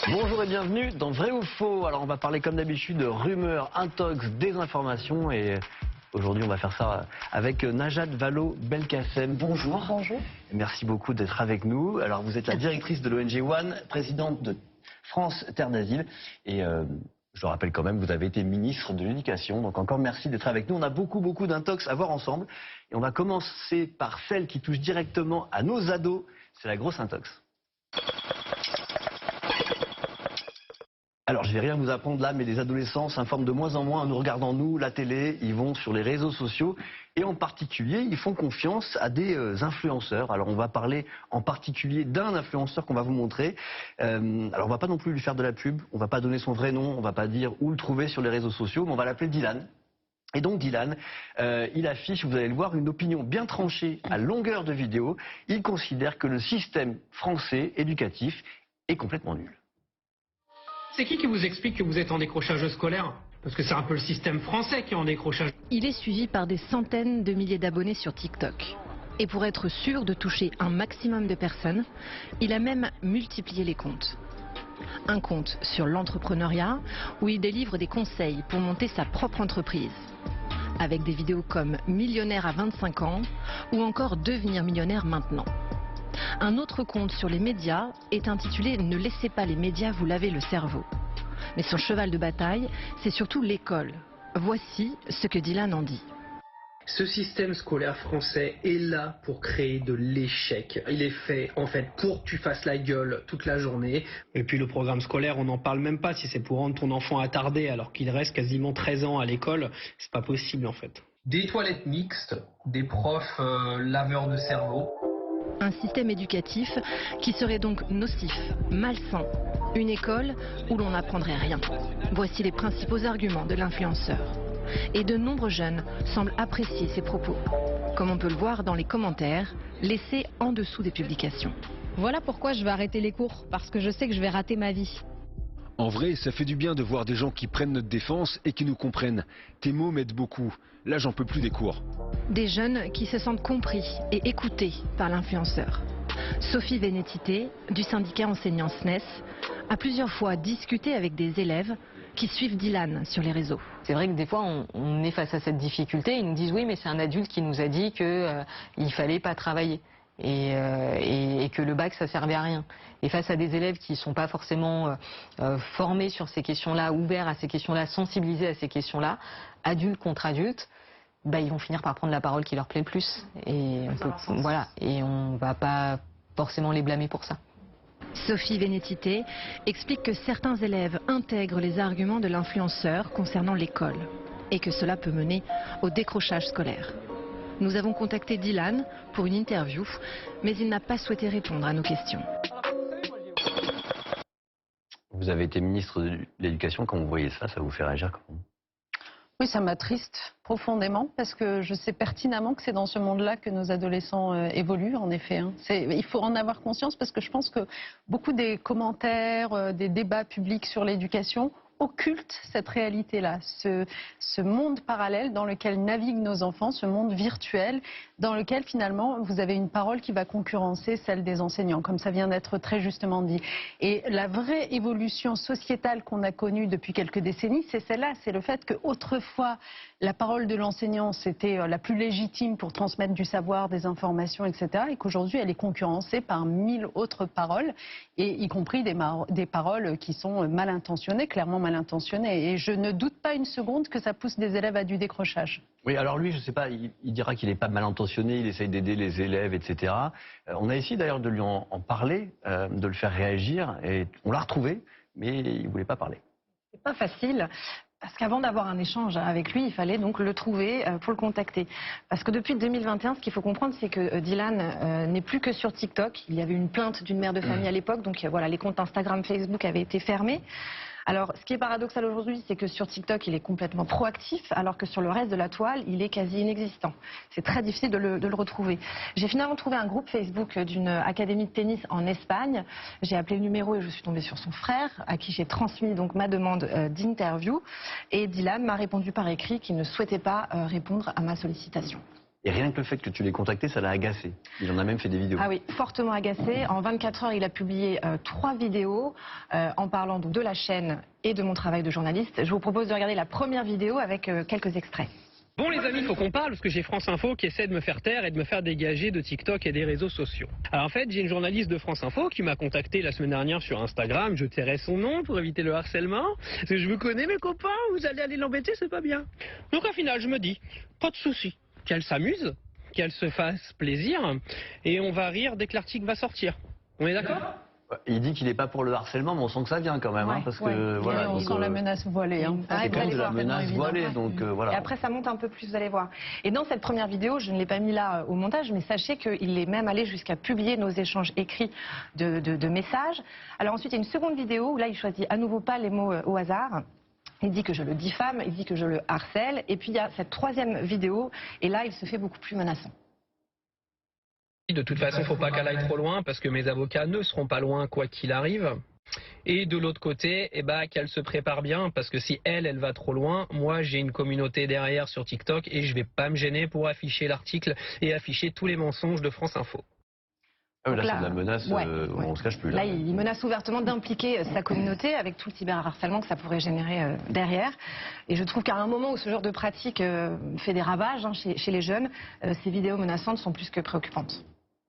Bonjour et bienvenue dans Vrai ou Faux. Alors on va parler comme d'habitude de rumeurs, intox, désinformation et aujourd'hui on va faire ça avec Najat Vallaud-Belkacem. Bonjour. Bonjour. Merci beaucoup d'être avec nous. Alors vous êtes la directrice de l'ONG One, présidente de France Terre d'Asile et je le rappelle quand même, vous avez été ministre de l'Éducation, donc encore merci d'être avec nous. On a beaucoup d'intox à voir ensemble et on va commencer par celle qui touche directement à nos ados, c'est la grosse intox. Alors, je vais rien vous apprendre là, mais les adolescents s'informent de moins en moins en nous regardant, nous, la télé, ils vont sur les réseaux sociaux et en particulier, ils font confiance à des influenceurs. Alors, on va parler en particulier d'un influenceur qu'on va vous montrer. Alors, on va pas non plus lui faire de la pub, on va pas donner son vrai nom, on va pas dire où le trouver sur les réseaux sociaux, mais on va l'appeler Dylan. Et donc Dylan, il affiche, vous allez le voir, une opinion bien tranchée à longueur de vidéo. Il considère que le système français éducatif est complètement nul. C'est qui vous explique que vous êtes en décrochage scolaire? Parce que c'est un peu le système français qui est en décrochage. Il est suivi par des centaines de milliers d'abonnés sur TikTok. Et pour être sûr de toucher un maximum de personnes, il a même multiplié les comptes. Un compte sur l'entrepreneuriat où il délivre des conseils pour monter sa propre entreprise. Avec des vidéos comme millionnaire à 25 ans ou encore devenir millionnaire maintenant. Un autre compte sur les médias est intitulé « Ne laissez pas les médias vous laver le cerveau ». Mais son cheval de bataille, c'est surtout l'école. Voici ce que Dylan en dit. Ce système scolaire français est là pour créer de l'échec. Il est fait en fait pour que tu fasses la gueule toute la journée. Et puis le programme scolaire, on n'en parle même pas. Si c'est pour rendre ton enfant attardé alors qu'il reste quasiment 13 ans à l'école, c'est pas possible en fait. Des toilettes mixtes, des profs laveurs de cerveau. Un système éducatif qui serait donc nocif, malsain. Une école où l'on n'apprendrait rien. Voici les principaux arguments de l'influenceur. Et de nombreux jeunes semblent apprécier ses propos. Comme on peut le voir dans les commentaires, laissés en dessous des publications. Voilà pourquoi je vais arrêter les cours, parce que je sais que je vais rater ma vie. En vrai, ça fait du bien de voir des gens qui prennent notre défense et qui nous comprennent. Tes mots m'aident beaucoup. Là, j'en peux plus des cours. Des jeunes qui se sentent compris et écoutés par l'influenceur. Sophie Vénétité, du syndicat enseignant SNES, a plusieurs fois discuté avec des élèves qui suivent Dylan sur les réseaux. C'est vrai que des fois, on est face à cette difficulté. Ils nous disent oui, mais c'est un adulte qui nous a dit qu'il ne fallait pas travailler. Et que le bac ça servait à rien. Et face à des élèves qui ne sont pas forcément formés sur ces questions-là, ouverts à ces questions-là, sensibilisés à ces questions-là, adultes contre adultes, bah, ils vont finir par prendre la parole qui leur plaît le plus. Et on ne va pas forcément les blâmer pour ça. Sophie Vénétité explique que certains élèves intègrent les arguments de l'influenceur concernant l'école et que cela peut mener au décrochage scolaire. Nous avons contacté Dylan pour une interview, mais il n'a pas souhaité répondre à nos questions. Vous avez été ministre de l'Éducation, quand vous voyez ça vous fait réagir comment? Oui, ça m'attriste profondément parce que je sais pertinemment que c'est dans ce monde-là que nos adolescents évoluent, en effet. Il faut en avoir conscience parce que je pense que beaucoup des commentaires, des débats publics sur l'éducation occulte cette réalité-là, ce monde parallèle dans lequel naviguent nos enfants, ce monde virtuel dans lequel finalement vous avez une parole qui va concurrencer celle des enseignants, comme ça vient d'être très justement dit. Et la vraie évolution sociétale qu'on a connue depuis quelques décennies, c'est celle-là, c'est le fait qu'autrefois la parole de l'enseignant c'était la plus légitime pour transmettre du savoir, des informations, etc. et qu'aujourd'hui elle est concurrencée par 1000 autres paroles, et y compris des paroles qui sont mal intentionnées, clairement mal intentionnées. Et je ne doute pas une seconde que ça pousse des élèves à du décrochage. Oui, alors lui, je ne sais pas, il dira qu'il n'est pas mal intentionné, il essaye d'aider les élèves, etc. On a essayé d'ailleurs de lui en parler, de le faire réagir, et on l'a retrouvé, mais il ne voulait pas parler. C'est pas facile. Parce qu'avant d'avoir un échange avec lui, il fallait donc le trouver pour le contacter. Parce que depuis 2021, ce qu'il faut comprendre, c'est que Dylan n'est plus que sur TikTok. Il y avait une plainte d'une mère de famille à l'époque, donc voilà, les comptes Instagram, Facebook avaient été fermés. Alors, ce qui est paradoxal aujourd'hui, c'est que sur TikTok, il est complètement proactif, alors que sur le reste de la toile, il est quasi inexistant. C'est très difficile de le retrouver. J'ai finalement trouvé un groupe Facebook d'une académie de tennis en Espagne. J'ai appelé le numéro et je suis tombée sur son frère, à qui j'ai transmis donc ma demande d'interview. Et Dylan m'a répondu par écrit qu'il ne souhaitait pas répondre à ma sollicitation. Et rien que le fait que tu l'aies contacté, ça l'a agacé. Il en a même fait des vidéos. Ah oui, fortement agacé. En 24 heures, il a publié 3 vidéos en parlant donc de la chaîne et de mon travail de journaliste. Je vous propose de regarder la première vidéo avec quelques extraits. Bon les amis, il faut qu'on parle parce que j'ai France Info qui essaie de me faire taire et de me faire dégager de TikTok et des réseaux sociaux. Alors en fait, j'ai une journaliste de France Info qui m'a contacté la semaine dernière sur Instagram. Je tairai son nom pour éviter le harcèlement. Parce que je vous connais mes copains, vous allez aller l'embêter, c'est pas bien. Donc au final, je me dis, pas de souci, qu'elle s'amuse, qu'elle se fasse plaisir et on va rire dès que l'article va sortir. On est d'accord ? Il dit qu'il n'est pas pour le harcèlement, mais on sent que ça vient quand même. Ouais, hein, parce ouais. que, voilà, on donc, sent la menace voilée. Hein. c'est quand même de la menace voilée. Donc, voilà. Et après, ça monte un peu plus, vous allez voir. Et dans cette première vidéo, je ne l'ai pas mis là au montage, mais sachez qu'il est même allé jusqu'à publier nos échanges écrits de messages. Alors ensuite, il y a une seconde vidéo où là, il choisit à nouveau pas les mots au hasard. Il dit que je le diffame, il dit que je le harcèle. Et puis il y a cette troisième vidéo, et là, il se fait beaucoup plus menaçant. De toute façon, il ne faut pas qu'elle aille trop loin parce que mes avocats ne seront pas loin quoi qu'il arrive. Et de l'autre côté, qu'elle se prépare bien parce que si elle va trop loin, moi j'ai une communauté derrière sur TikTok et je vais pas me gêner pour afficher l'article et afficher tous les mensonges de France Info. Là, c'est de la menace, on se cache plus. Là, il menace ouvertement d'impliquer sa communauté avec tout le cyberharcèlement que ça pourrait générer derrière. Et je trouve qu'à un moment où ce genre de pratique fait des ravages chez les jeunes, ces vidéos menaçantes sont plus que préoccupantes.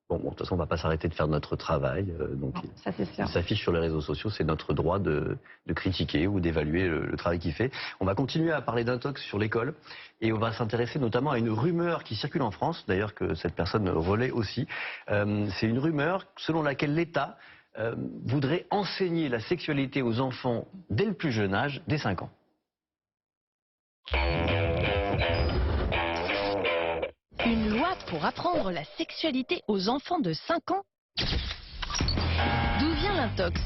Bon, de toute façon, on ne va pas s'arrêter de faire notre travail. Donc, ça, c'est sûr. Il s'affiche sur les réseaux sociaux, c'est notre droit de critiquer ou d'évaluer le travail qu'il fait. On va continuer à parler d'intox sur l'école et on va s'intéresser notamment à une rumeur qui circule en France, d'ailleurs que cette personne relaie aussi. C'est une rumeur selon laquelle l'État voudrait enseigner la sexualité aux enfants dès le plus jeune âge, dès 5 ans. Une loi pour apprendre la sexualité aux enfants de 5 ans? D'où vient l'intox?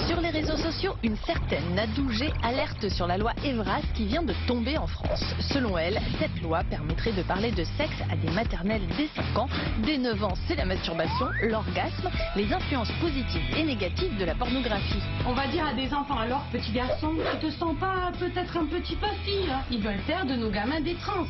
Sur les réseaux sociaux, une certaine Nadou G alerte sur la loi Evras qui vient de tomber en France. Selon elle, cette loi permettrait de parler de sexe à des maternelles dès 5 ans. Dès 9 ans, c'est la masturbation, l'orgasme, les influences positives et négatives de la pornographie. On va dire à des enfants, alors petit garçon, tu te sens pas peut-être un petit peu fille, hein? Ils veulent faire de nos gamins des trans.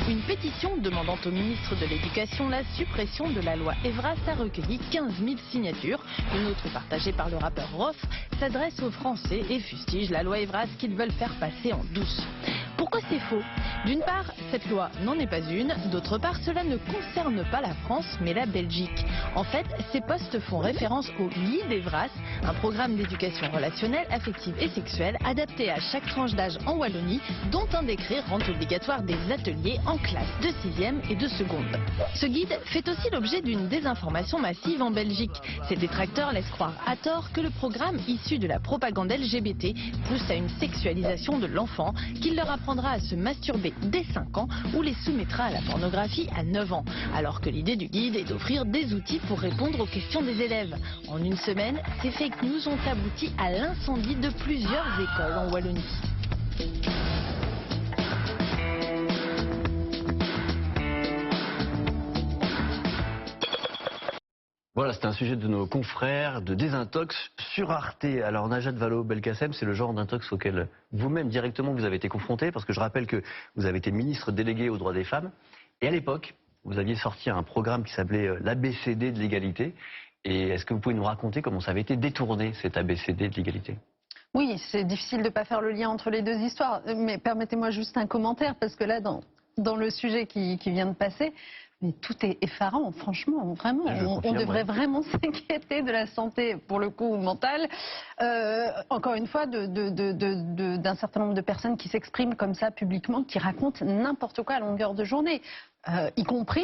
Une pétition demandant au ministre de l'Éducation la suppression de la loi Evras a recueilli 15 000 signatures. Une autre partagée par le rappeur Rof s'adresse aux Français et fustige la loi Evras qu'ils veulent faire passer en douce. Pourquoi c'est faux? D'une part, cette loi n'en est pas une. D'autre part, cela ne concerne pas la France, mais la Belgique. En fait, ces postes font référence au Guide Evras, un programme d'éducation relationnelle, affective et sexuelle adapté à chaque tranche d'âge en Wallonie, dont un décret rend obligatoire des ateliers en classe de 6e et de seconde. Ce guide fait aussi l'objet d'une désinformation massive en Belgique. Ces détracteurs laissent croire à tort que le programme issu de la propagande LGBT pousse à une sexualisation de l'enfant, qu'il leur apprendra à se masturber dès 5 ans ou les soumettra à la pornographie à 9 ans. Alors que l'idée du guide est d'offrir des outils pour répondre aux questions des élèves. En une semaine, ces fake news ont abouti à l'incendie de plusieurs écoles en Wallonie. Voilà, c'est un sujet de nos confrères de Désintox sur Arte. Alors Najat Vallaud-Belkacem, c'est le genre d'intox auquel vous-même directement vous avez été confronté, parce que je rappelle que vous avez été ministre délégué aux droits des femmes. Et à l'époque, vous aviez sorti un programme qui s'appelait l'ABCD de l'égalité. Et est-ce que vous pouvez nous raconter comment ça avait été détourné, cet ABCD de l'égalité ? Oui, c'est difficile de ne pas faire le lien entre les deux histoires. Mais permettez-moi juste un commentaire, parce que là, dans le sujet qui vient de passer, mais tout est effarant, franchement, vraiment. On devrait vraiment s'inquiéter de la santé, pour le coup, mentale. Encore une fois, d'un certain nombre de personnes qui s'expriment comme ça publiquement, qui racontent n'importe quoi à longueur de journée, y compris,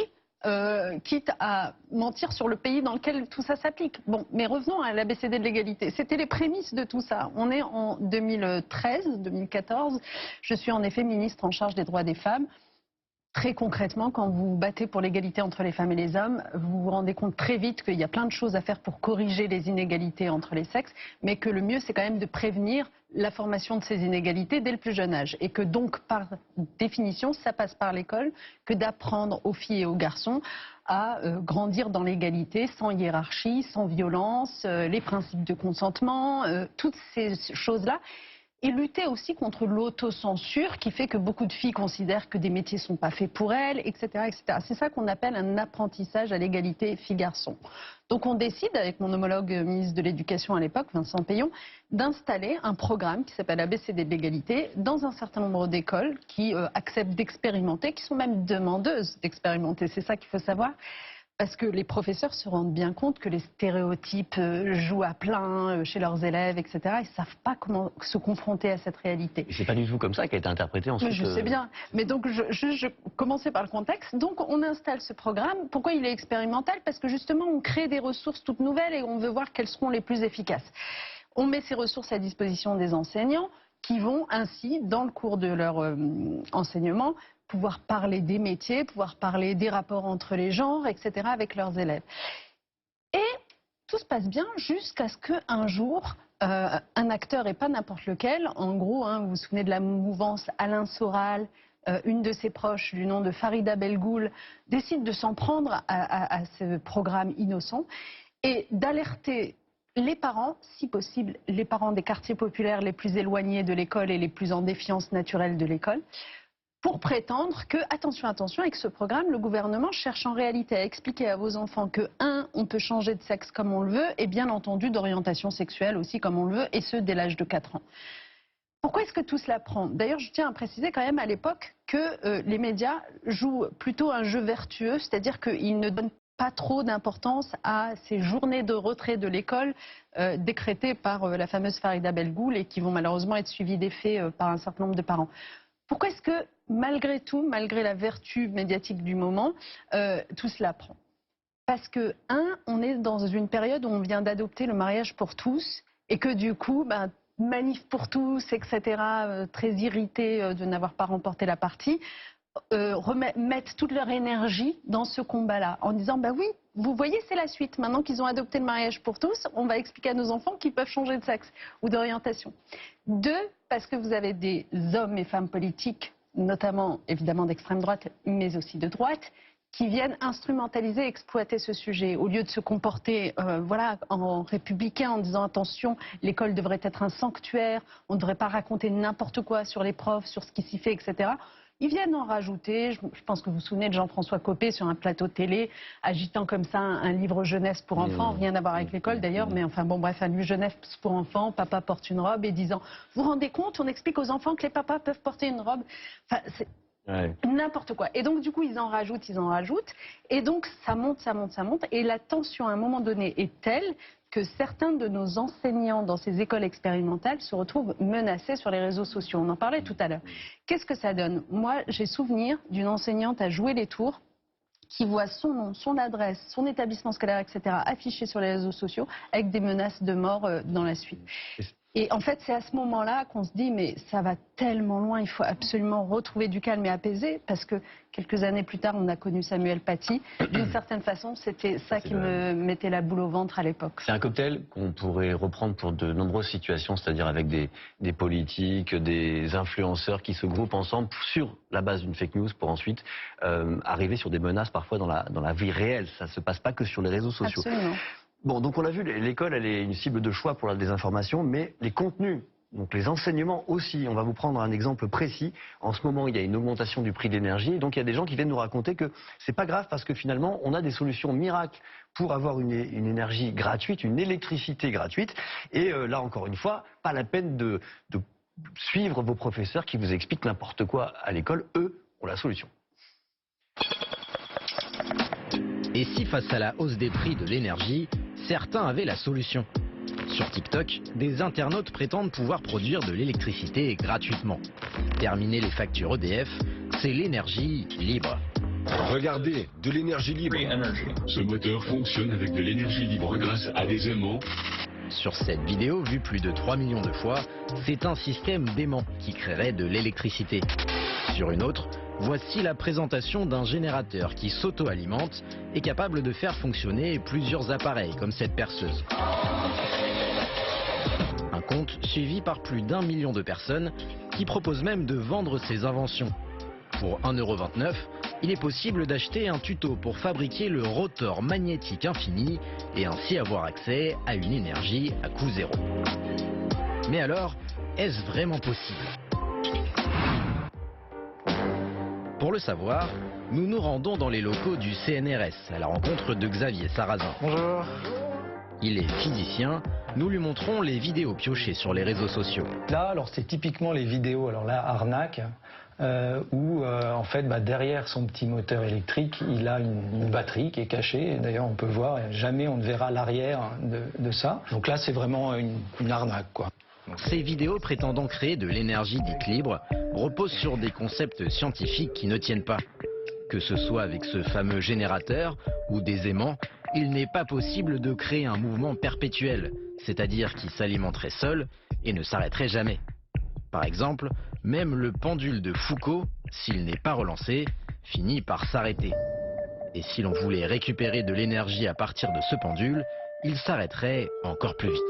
quitte à mentir sur le pays dans lequel tout ça s'applique. Bon, mais revenons à l'ABCD de l'égalité. C'était les prémices de tout ça. On est en 2013-2014. Je suis en effet ministre en charge des droits des femmes. Très concrètement, quand vous vous battez pour l'égalité entre les femmes et les hommes, vous vous rendez compte très vite qu'il y a plein de choses à faire pour corriger les inégalités entre les sexes, mais que le mieux, c'est quand même de prévenir la formation de ces inégalités dès le plus jeune âge. Et que donc, par définition, ça passe par l'école, que d'apprendre aux filles et aux garçons à grandir dans l'égalité, sans hiérarchie, sans violence, les principes de consentement, toutes ces choses-là. et lutter aussi contre l'autocensure qui fait que beaucoup de filles considèrent que des métiers ne sont pas faits pour elles, etc. etc. C'est ça qu'on appelle un apprentissage à l'égalité filles-garçons. Donc on décide, avec mon homologue ministre de l'Éducation à l'époque, Vincent Peillon, d'installer un programme qui s'appelle ABCD de l'égalité dans un certain nombre d'écoles qui acceptent d'expérimenter, qui sont même demandeuses d'expérimenter. C'est ça qu'il faut savoir. Parce que les professeurs se rendent bien compte que les stéréotypes jouent à plein chez leurs élèves, etc. Ils ne savent pas comment se confronter à cette réalité. Et c'est pas du tout comme ça qu'a été interprété ensuite. Mais je sais bien. Mais donc, je commençais par le contexte. Donc, on installe ce programme. Pourquoi il est expérimental? Parce que justement, on crée des ressources toutes nouvelles et on veut voir quelles seront les plus efficaces. On met ces ressources à disposition des enseignants qui vont ainsi, dans le cours de leur enseignement, pouvoir parler des métiers, pouvoir parler des rapports entre les genres, etc. avec leurs élèves. Et tout se passe bien jusqu'à ce qu'un jour, un acteur, et pas n'importe lequel, en gros, vous vous souvenez de la mouvance Alain Soral, une de ses proches du nom de Farida Belgoul, décide de s'en prendre à ce programme innocent et d'alerter les parents, si possible, les parents des quartiers populaires les plus éloignés de l'école et les plus en défiance naturelle de l'école, pour prétendre que, attention, attention, avec ce programme, le gouvernement cherche en réalité à expliquer à vos enfants que, on peut changer de sexe comme on le veut, et bien entendu d'orientation sexuelle aussi comme on le veut, et ce, dès l'âge de 4 ans. Pourquoi est-ce que tout cela prend? D'ailleurs, je tiens à préciser quand même à l'époque que les médias jouent plutôt un jeu vertueux, c'est-à-dire qu'ils ne donnent pas trop d'importance à ces journées de retrait de l'école décrétées par la fameuse Farida Belgoul et qui vont malheureusement être suivies des faits par un certain nombre de parents. Pourquoi est-ce que, malgré tout, malgré la vertu médiatique du moment, tout cela prend? Parce que, on est dans une période où on vient d'adopter le mariage pour tous et que du coup, manif pour tous, etc., très irrités de n'avoir pas remporté la partie, mettent toute leur énergie dans ce combat-là, en disant, oui, vous voyez, c'est la suite. Maintenant qu'ils ont adopté le mariage pour tous, on va expliquer à nos enfants qu'ils peuvent changer de sexe ou d'orientation. 2, parce que vous avez des hommes et femmes politiques, notamment évidemment d'extrême droite, mais aussi de droite, qui viennent instrumentaliser, exploiter ce sujet. Au lieu de se comporter en républicain en disant attention, l'école devrait être un sanctuaire, on ne devrait pas raconter n'importe quoi sur les profs, sur ce qui s'y fait, etc. Ils viennent en rajouter. Je pense que vous vous souvenez de Jean-François Copé sur un plateau télé, agitant comme ça un livre jeunesse pour enfants, rien à voir avec l'école d'ailleurs, mais enfin bon bref, un livre jeunesse pour enfants, papa porte une robe, et disant, vous vous rendez compte, on explique aux enfants que les papas peuvent porter une robe. Enfin, c'est n'importe quoi. Et donc du coup, ils en rajoutent, et donc ça monte, et la tension à un moment donné est telle que certains de nos enseignants dans ces écoles expérimentales se retrouvent menacés sur les réseaux sociaux. On en parlait tout à l'heure. Qu'est-ce que ça donne? Moi, j'ai souvenir d'une enseignante à Jouer les Tours qui voit son nom, son adresse, son établissement scolaire, etc. affichés sur les réseaux sociaux avec des menaces de mort dans la suite. Et en fait, c'est à ce moment-là qu'on se dit, mais ça va tellement loin, il faut absolument retrouver du calme et apaiser, parce que quelques années plus tard, on a connu Samuel Paty. D'une certaine façon, c'était ça qui me mettait la boule au ventre à l'époque. C'est un cocktail qu'on pourrait reprendre pour de nombreuses situations, c'est-à-dire avec des politiques, des influenceurs qui se groupent ensemble sur la base d'une fake news pour ensuite arriver sur des menaces parfois dans la vie réelle. Ça ne se passe pas que sur les réseaux sociaux. Absolument. Bon, donc on l'a vu, l'école, elle est une cible de choix pour la désinformation, mais les contenus, donc les enseignements aussi. On va vous prendre un exemple précis. En ce moment, il y a une augmentation du prix de l'énergie, donc il y a des gens qui viennent nous raconter que c'est pas grave parce que finalement, on a des solutions miracles pour avoir une énergie gratuite, une électricité gratuite. Et là, encore une fois, pas la peine de suivre vos professeurs qui vous expliquent n'importe quoi à l'école. Eux ont la solution. Et si face à la hausse des prix de l'énergie, certains avaient la solution? Sur TikTok, des internautes prétendent pouvoir produire de l'électricité gratuitement. Terminer les factures EDF, c'est l'énergie libre. Regardez, de l'énergie libre. Ce moteur fonctionne avec de l'énergie libre grâce à des aimants. Sur cette vidéo, vue plus de 3 millions de fois, c'est un système d'aimants qui créerait de l'électricité. Sur une autre, voici la présentation d'un générateur qui s'auto-alimente et capable de faire fonctionner plusieurs appareils comme cette perceuse. Un compte suivi par plus d'1 million de personnes qui proposent même de vendre ses inventions. Pour 1,29 €, il est possible d'acheter un tuto pour fabriquer le rotor magnétique infini et ainsi avoir accès à une énergie à coût zéro. Mais alors, est-ce vraiment possible? Pour le savoir, nous nous rendons dans les locaux du CNRS à la rencontre de Xavier Sarrazin. Bonjour. Il est physicien, nous lui montrons les vidéos piochées sur les réseaux sociaux. Là, alors c'est typiquement les vidéos, alors là, arnaque, où en fait, derrière son petit moteur électrique, il a une batterie qui est cachée. D'ailleurs, on peut voir, jamais on ne verra l'arrière de ça. Donc là, c'est vraiment une arnaque, quoi. Ces vidéos prétendant créer de l'énergie dite libre reposent sur des concepts scientifiques qui ne tiennent pas. Que ce soit avec ce fameux générateur ou des aimants, il n'est pas possible de créer un mouvement perpétuel, c'est-à-dire qui s'alimenterait seul et ne s'arrêterait jamais. Par exemple, même le pendule de Foucault, s'il n'est pas relancé, finit par s'arrêter. Et si l'on voulait récupérer de l'énergie à partir de ce pendule, il s'arrêterait encore plus vite.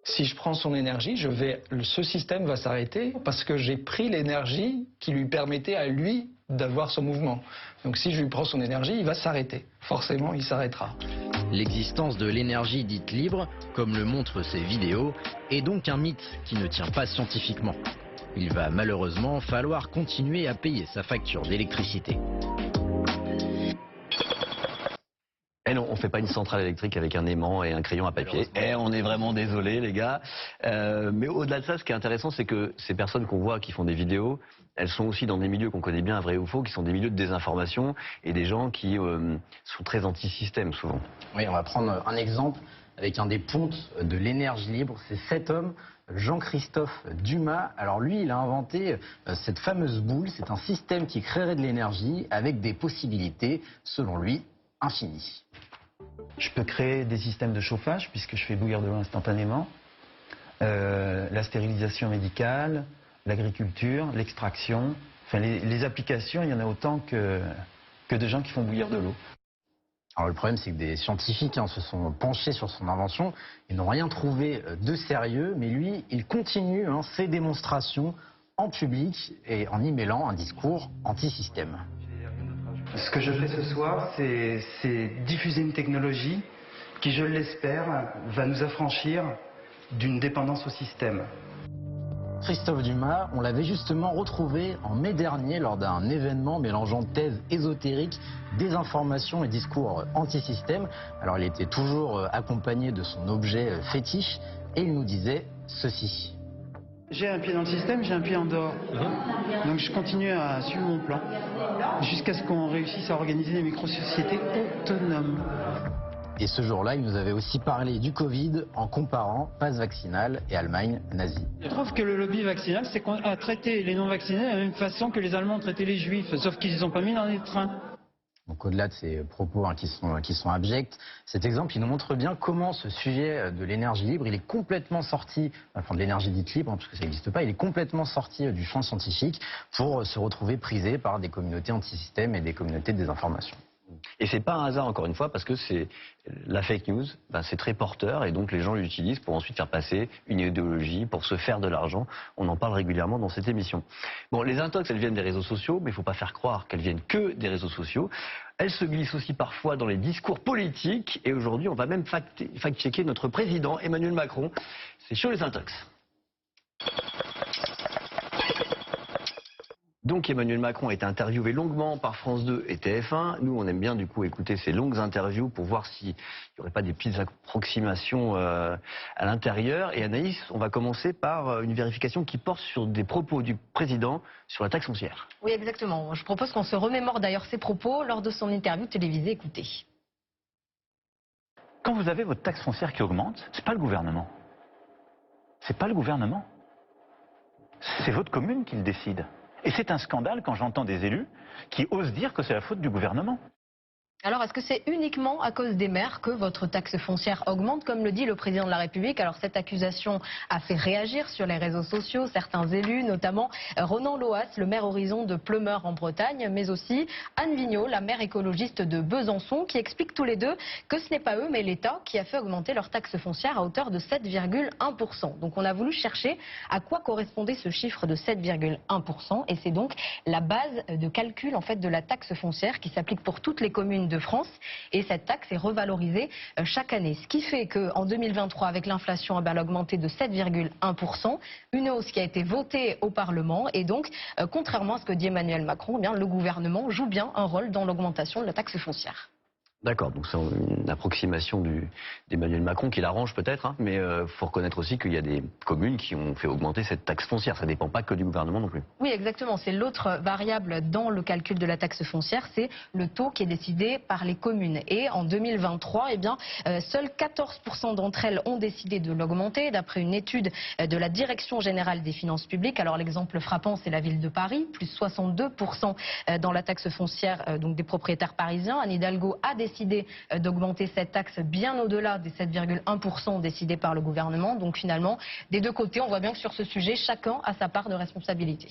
Si je prends son énergie, ce système va s'arrêter parce que j'ai pris l'énergie qui lui permettait à lui d'avoir son mouvement. Donc si je lui prends son énergie, il va s'arrêter. Forcément, il s'arrêtera. L'existence de l'énergie dite libre, comme le montrent ces vidéos, est donc un mythe qui ne tient pas scientifiquement. Il va malheureusement falloir continuer à payer sa facture d'électricité. Et non, on ne fait pas une centrale électrique avec un aimant et un crayon à papier. Et on est vraiment désolé, les gars. Mais au-delà de ça, ce qui est intéressant, c'est que ces personnes qu'on voit qui font des vidéos, elles sont aussi dans des milieux qu'on connaît bien, vrai ou faux, qui sont des milieux de désinformation et des gens qui sont très anti-système, souvent. Oui, on va prendre un exemple avec un des pontes de l'énergie libre. C'est cet homme, Jean-Christophe Dumas. Alors lui, il a inventé cette fameuse boule. C'est un système qui créerait de l'énergie avec des possibilités, selon lui, infinies. Je peux créer des systèmes de chauffage puisque je fais bouillir de l'eau instantanément, la stérilisation médicale, l'agriculture, l'extraction, enfin les applications, il y en a autant que de gens qui font bouillir de l'eau. Alors le problème, c'est que des scientifiques se sont penchés sur son invention et n'ont rien trouvé de sérieux, mais lui, il continue ses démonstrations en public et en y mêlant un discours anti-système. Ce que je fais ce soir, c'est diffuser une technologie qui, je l'espère, va nous affranchir d'une dépendance au système. Christophe Dumas, on l'avait justement retrouvé en mai dernier lors d'un événement mélangeant thèses ésotériques, désinformation et discours anti-système. Alors il était toujours accompagné de son objet fétiche et il nous disait ceci. J'ai un pied dans le système, j'ai un pied en dehors. Donc je continue à suivre mon plan jusqu'à ce qu'on réussisse à organiser des micro-sociétés autonomes. Et ce jour-là, il nous avait aussi parlé du Covid en comparant passe vaccinal et Allemagne nazie. Je trouve que le lobby vaccinal, c'est qu'on a traité les non-vaccinés de la même façon que les Allemands ont traité les Juifs, sauf qu'ils ne les ont pas mis dans les trains. Donc au-delà de ces propos qui sont abjects, cet exemple, il nous montre bien comment ce sujet de l'énergie libre, il est complètement sorti, enfin de l'énergie dite libre, parce que ça n'existe pas, il est complètement sorti du champ scientifique pour se retrouver prisé par des communautés anti-système et des communautés de désinformation. Et c'est pas un hasard, encore une fois, parce que c'est la fake news, c'est très porteur et donc les gens l'utilisent pour ensuite faire passer une idéologie, pour se faire de l'argent. On en parle régulièrement dans cette émission. Bon, les intox, elles viennent des réseaux sociaux, mais il ne faut pas faire croire qu'elles viennent que des réseaux sociaux. Elles se glissent aussi parfois dans les discours politiques et aujourd'hui, on va même fact-checker notre président Emmanuel Macron. C'est chaud les intox. Donc Emmanuel Macron a été interviewé longuement par France 2 et TF1. Nous, on aime bien du coup écouter ces longues interviews pour voir s'il n'y aurait pas des petites approximations à l'intérieur. Et Anaïs, on va commencer par une vérification qui porte sur des propos du président sur la taxe foncière. Oui, exactement. Je propose qu'on se remémore d'ailleurs ses propos lors de son interview télévisée. Écoutez. Quand vous avez votre taxe foncière qui augmente, c'est pas le gouvernement. C'est pas le gouvernement. C'est votre commune qui le décide. Et c'est un scandale quand j'entends des élus qui osent dire que c'est la faute du gouvernement. Alors, est-ce que c'est uniquement à cause des maires que votre taxe foncière augmente, comme le dit le président de la République? Alors, cette accusation a fait réagir sur les réseaux sociaux certains élus, notamment Ronan Loas, le maire Horizon de Pleumeur en Bretagne, mais aussi Anne Vigneault, la maire écologiste de Besançon, qui expliquent tous les deux que ce n'est pas eux, mais l'État qui a fait augmenter leur taxe foncière à hauteur de 7,1%. Donc, on a voulu chercher à quoi correspondait ce chiffre de 7,1%, et c'est donc la base de calcul en fait de la taxe foncière qui s'applique pour toutes les communes Île-de-France. Et cette taxe est revalorisée chaque année. Ce qui fait qu'en 2023, avec l'inflation, elle a augmenté de 7,1%. Une hausse qui a été votée au Parlement. Et donc, contrairement à ce que dit Emmanuel Macron, eh bien, le gouvernement joue bien un rôle dans l'augmentation de la taxe foncière. D'accord, donc c'est une approximation d'Emmanuel Macron qui l'arrange peut-être, hein, mais il faut reconnaître aussi qu'il y a des communes qui ont fait augmenter cette taxe foncière. Ça ne dépend pas que du gouvernement non plus. Oui, exactement. C'est l'autre variable dans le calcul de la taxe foncière, c'est le taux qui est décidé par les communes. Et en 2023, eh bien, seuls 14% d'entre elles ont décidé de l'augmenter, d'après une étude de la Direction générale des finances publiques. Alors l'exemple frappant, c'est la ville de Paris, plus 62% dans la taxe foncière donc des propriétaires parisiens. Anne Hidalgo a décidé d'augmenter cette taxe bien au-delà des 7,1% décidés par le gouvernement. Donc finalement, des deux côtés, on voit bien que sur ce sujet, chacun a sa part de responsabilité.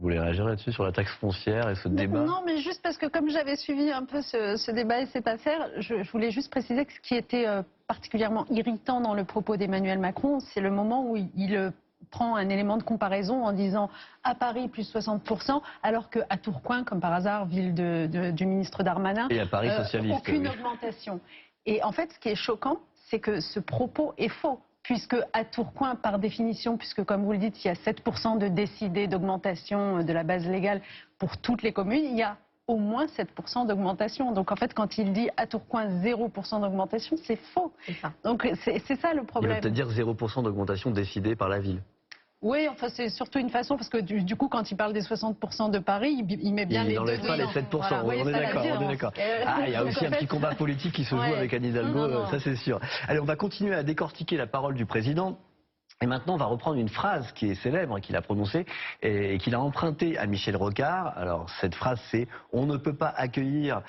Vous voulez réagir là-dessus, sur la taxe foncière et ce débat? Non, mais juste parce que comme j'avais suivi un peu ce débat et cette affaire, je voulais juste préciser que ce qui était particulièrement irritant dans le propos d'Emmanuel Macron, c'est le moment où il prend un élément de comparaison en disant à Paris plus 60%, alors qu'à Tourcoing, comme par hasard, ville du ministre Darmanin, et à Paris socialiste, aucune augmentation. Et en fait, ce qui est choquant, c'est que ce propos est faux, puisque à Tourcoing, par définition, puisque comme vous le dites, il y a 7% de décidés d'augmentation de la base légale pour toutes les communes, il y a au moins 7% d'augmentation. Donc en fait, quand il dit à Tourcoing 0% d'augmentation, c'est faux. Donc c'est ça le problème. Il veut peut-être dire 0% d'augmentation décidée par la ville. Oui, enfin c'est surtout une façon, parce que du coup, quand il parle des 60% de Paris, il met bien les deux. Il n'enlève pas les 7%, voilà, on est d'accord. Il y a aussi un petit combat politique qui se joue avec Anne Hidalgo, ça c'est sûr. Allez, on va continuer à décortiquer la parole du président. Et maintenant, on va reprendre une phrase qui est célèbre, qu'il a prononcée et qu'il a empruntée à Michel Rocard. Alors, cette phrase, c'est « On ne peut pas accueillir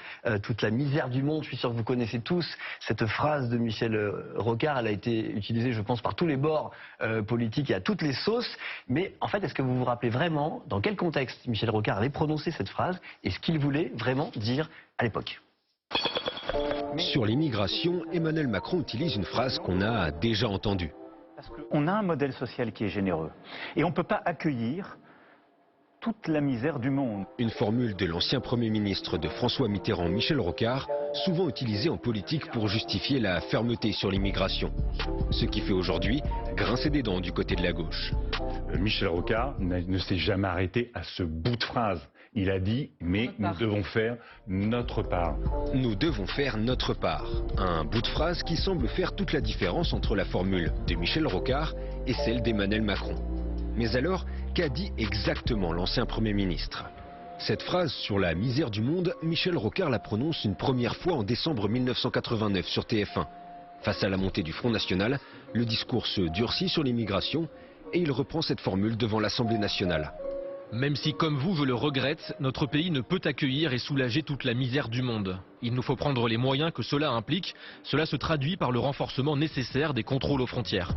toute la misère du monde ». Je suis sûr que vous connaissez tous cette phrase de Michel Rocard. Elle a été utilisée, je pense, par tous les bords politiques et à toutes les sauces. Mais en fait, est-ce que vous vous rappelez vraiment dans quel contexte Michel Rocard avait prononcé cette phrase et ce qu'il voulait vraiment dire à l'époque? Sur l'immigration, Emmanuel Macron utilise une phrase qu'on a déjà entendue. Parce qu'on a un modèle social qui est généreux. Et on ne peut pas accueillir toute la misère du monde. Une formule de l'ancien Premier ministre de François Mitterrand, Michel Rocard, souvent utilisée en politique pour justifier la fermeté sur l'immigration. Ce qui fait aujourd'hui grincer des dents du côté de la gauche. Michel Rocard ne s'est jamais arrêté à ce bout de phrase. Il a dit, mais nous devons faire notre part. Nous devons faire notre part. Un bout de phrase qui semble faire toute la différence entre la formule de Michel Rocard et celle d'Emmanuel Macron. Mais alors, qu'a dit exactement l'ancien Premier ministre? Cette phrase sur la misère du monde, Michel Rocard la prononce une première fois en décembre 1989 sur TF1. Face à la montée du Front National, le discours se durcit sur l'immigration et il reprend cette formule devant l'Assemblée nationale. Même si, comme vous, je le regrette, notre pays ne peut accueillir et soulager toute la misère du monde. Il nous faut prendre les moyens que cela implique. Cela se traduit par le renforcement nécessaire des contrôles aux frontières.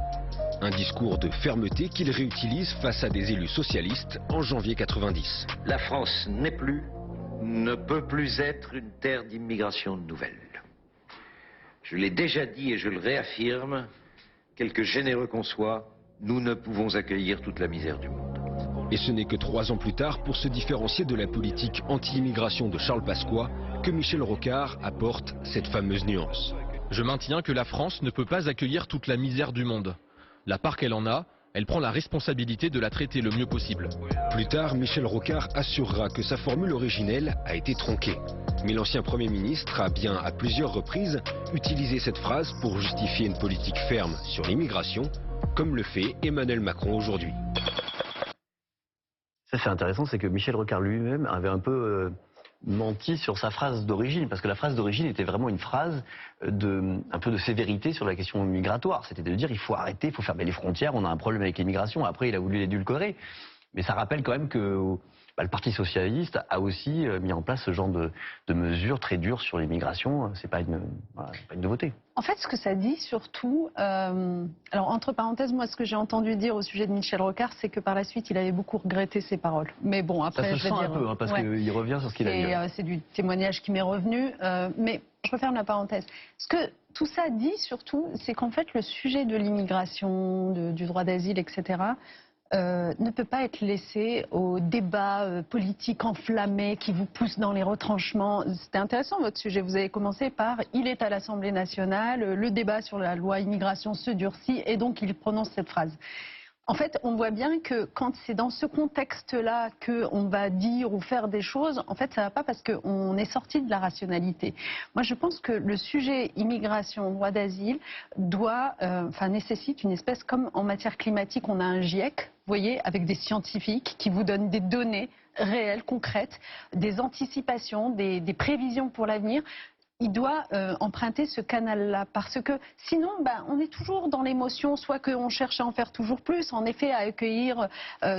Un discours de fermeté qu'il réutilise face à des élus socialistes en janvier 90. La France n'est plus, ne peut plus être une terre d'immigration nouvelle. Je l'ai déjà dit et je le réaffirme, quelque généreux qu'on soit, nous ne pouvons accueillir toute la misère du monde. Et ce n'est que 3 ans plus tard, pour se différencier de la politique anti-immigration de Charles Pasqua, que Michel Rocard apporte cette fameuse nuance. Je maintiens que la France ne peut pas accueillir toute la misère du monde. La part qu'elle en a, elle prend la responsabilité de la traiter le mieux possible. Plus tard, Michel Rocard assurera que sa formule originelle a été tronquée. Mais l'ancien Premier ministre a bien, à plusieurs reprises, utilisé cette phrase pour justifier une politique ferme sur l'immigration, comme le fait Emmanuel Macron aujourd'hui. Ça c'est intéressant, c'est que Michel Rocard lui-même avait un peu menti sur sa phrase d'origine, parce que la phrase d'origine était vraiment une phrase un peu de sévérité sur la question migratoire. C'était de dire il faut arrêter, il faut fermer les frontières, on a un problème avec l'immigration. Après il a voulu l'édulcorer. Mais ça rappelle quand même que le Parti socialiste a aussi mis en place ce genre de mesures très dures sur l'immigration. C'est pas une nouveauté. En fait, ce que ça dit surtout, alors entre parenthèses, moi ce que j'ai entendu dire au sujet de Michel Rocard, c'est que par la suite il avait beaucoup regretté ses paroles. Mais bon, après ça se sent un peu, hein, parce qu'il revient sur ce qu'il a dit. C'est du témoignage qui m'est revenu, mais je referme la parenthèse. Ce que tout ça dit surtout, c'est qu'en fait le sujet de l'immigration, du droit d'asile, etc., ne peut pas être laissé au débat politique enflammé qui vous pousse dans les retranchements. C'était intéressant votre sujet. Vous avez commencé par « il est à l'Assemblée nationale, le débat sur la loi immigration se durcit » et donc il prononce cette phrase. En fait, on voit bien que quand c'est dans ce contexte-là qu'on va dire ou faire des choses, en fait, ça ne va pas parce qu'on est sorti de la rationalité. Moi, je pense que le sujet immigration, droit d'asile, nécessite une espèce, comme en matière climatique, on a un GIEC, vous voyez, avec des scientifiques qui vous donnent des données réelles, concrètes, des anticipations, des prévisions pour l'avenir. Il doit emprunter ce canal-là, parce que sinon, on est toujours dans l'émotion, soit qu'on cherche à en faire toujours plus, en effet, à accueillir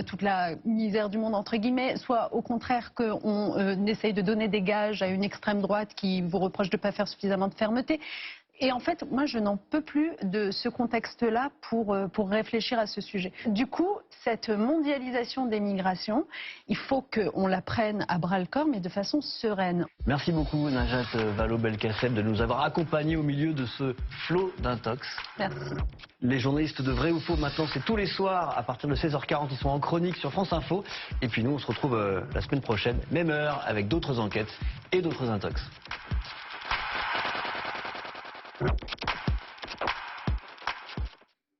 toute la misère du monde, entre guillemets, soit au contraire qu'on essaye de donner des gages à une extrême droite qui vous reproche de ne pas faire suffisamment de fermeté. Et en fait, moi, je n'en peux plus de ce contexte-là pour réfléchir à ce sujet. Du coup, cette mondialisation des migrations, il faut qu'on la prenne à bras-le-corps, mais de façon sereine. Merci beaucoup, Najat Vallaud-Belkacem, de nous avoir accompagnés au milieu de ce flot d'intox. Merci. Les journalistes de Vrai ou Faux, maintenant, c'est tous les soirs, à partir de 16h40, ils sont en chronique sur France Info. Et puis nous, on se retrouve la semaine prochaine, même heure, avec d'autres enquêtes et d'autres intox.